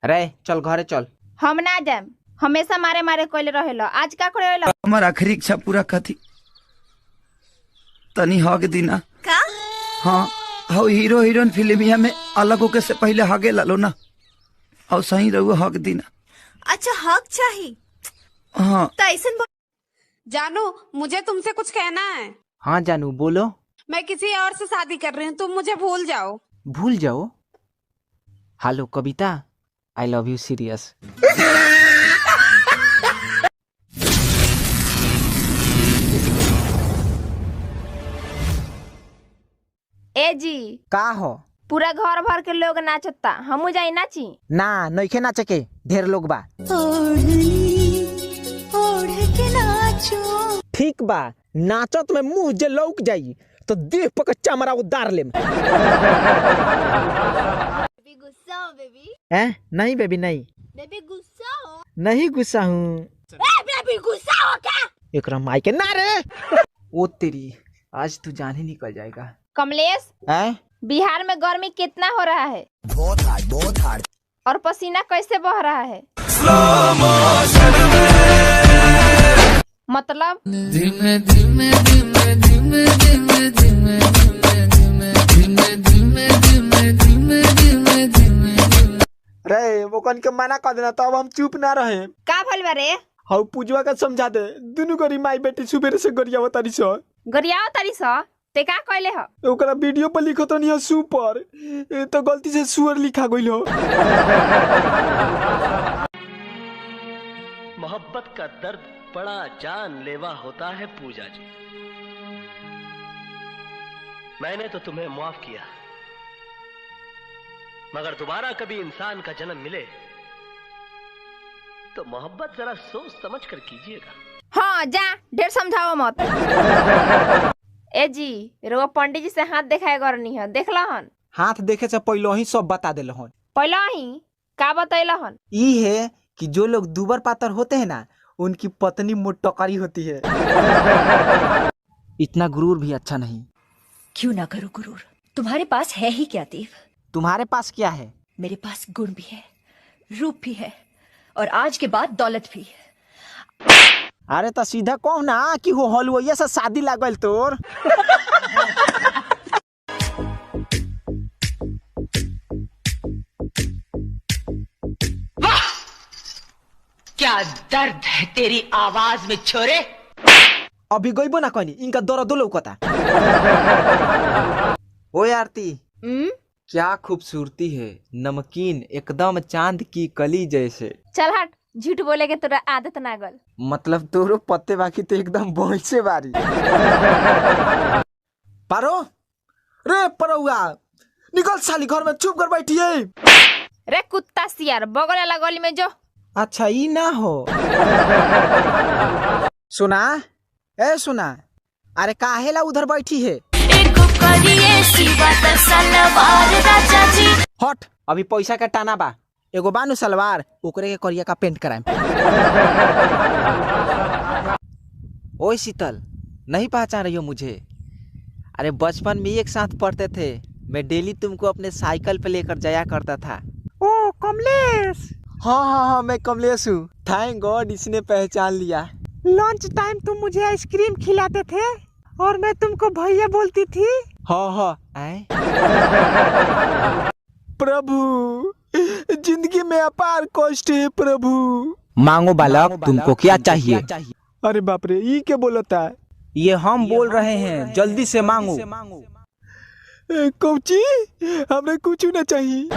रे चल घरे चल। हम ना जाम, हमेशा मारे मारे कोइले रहेला। आज का करे होला? हमार आखिरी इच्छा पूरा कथी तनी हग दीना का? हाँ हो हीरो हीरोइन फिल्मिया में अलग होके से पहले हगे लालो ना और सही रहो हग दीना। अच्छा हक चाहिए। हाँ तो ऐसन जानू मुझे तुमसे कुछ कहना है। हाँ जानू बोलो। मैं किसी और से शादी कर रही हूँ, तुम मुझे भूल जाओ। भूल जाओ? Hello Kavita, I love you serious. ए जी का हो? पूरा घर भर के लोग नाचता, हमू जाई नाची? ना नइखे नाचे के, ढेर लोग बा। ठीक बा, नाचत में मुंह जे लौक जाई तो देह पक चमड़ा उतार लेम। बेबी गुस्सा हो बेबी। नहीं बेबी नहीं। बेबी गुस्सा हो। नहीं गुस्सा हूँ। बेबी गुस्सा हो क्या? एकरा माई के ना रे। ओ तेरी, आज तू जान ही निकल जाएगा। कमलेश, बिहार में गर्मी कितना हो रहा है? बहुत हार्ड। और पसीना कैसे बह रहा है? मतलब धीमे धीमे धीमे धीमे धीमे धीमे धीमे धीमे धीमे धीमे धीमे धीमे धीमे। रे वो कन के मना कर देना, तब हम चुप ना रहे। का भइल बा रे? हाउ पूजवा का समझा दे, दोनों गरी माई बेटी सुबेरे से गरिया बतारी सो। गरियाओ तारी स ते का कहले ह? ओकरा वीडियो पर लिखो तो नहीं सुपर, तो गलती से सुअर लिखा गइल हो। मोहब्बत का दर्द बड़ा जानलेवा होता है पूजा जी। मैंने तो तुम्हें माफ किया, मगर दोबारा कभी इंसान का जन्म मिले तो मोहब्बत जरा सोच समझ कर कीजिएगा। हाँ जा, ढेर समझाओ मत। ए जी रो पंडित जी से हाथ देखाए करनी है, देखला हन? हाथ देखे से पहले ही सब बता देल हन। पहला ही का बतैला हन? ई है कि जो लोग दुबर पातर होते हैं ना, उनकी पत्नी मोटकरी होती है। इतना गुरूर भी अच्छा नहीं। क्यों ना करो गुरूर, तुम्हारे पास है ही क्या देव? तुम्हारे पास क्या है? मेरे पास गुण भी है, रूप भी है, और आज के बाद दौलत भी। अरे तो सीधा कहो ना कि हो हलवाइया से शादी लागल तोर। क्या दर्द है तेरी आवाज में छोरे। अभी गईबो ना कहनी, इनका दर्द लौकता। ओए आरती, क्या खूबसूरती है, नमकीन एकदम चांद की कली जैसे। चल हट, झूठ बोले के तोरा आदत ना गल। मतलब तोरो पत्ते बाकी तो एकदम भैंसे बारी। पारो रे परुआ, निकल साली, घर में चुप कर बैठी है। रे कुत्ता सियार, बगल वाला गली में जो। अच्छा ई ना हो। सुना ए सुना, अरे काहेला उधर बैठी है? हट, अभी पैसा का टाना बा, एगो बानू सलवार, ओकरे के करिया का पेंट कराएम। ओए शीतल, नहीं पहचान रही हो मुझे? अरे बचपन में एक साथ पढ़ते थे, मैं डेली तुमको अपने साइकिल पे लेकर जाया करता था। ओ कमलेश। हाँ, मैं कमलेश हूँ। थैंक गॉड इसने पहचान लिया। लंच टाइम तुम मुझे आइसक्रीम खिलाते थे और मैं तुमको भैया बोलती थी। हाँ प्रभु, जिंदगी में अपार कष्ट है प्रभु। मांगो बालक, तुमको क्या चाहिए? अरे बाप रे, ये क्या बोलता है? ये हम बोल रहे हैं, जल्दी से मांगो। कौची? हमें कुछ ना चाहिए।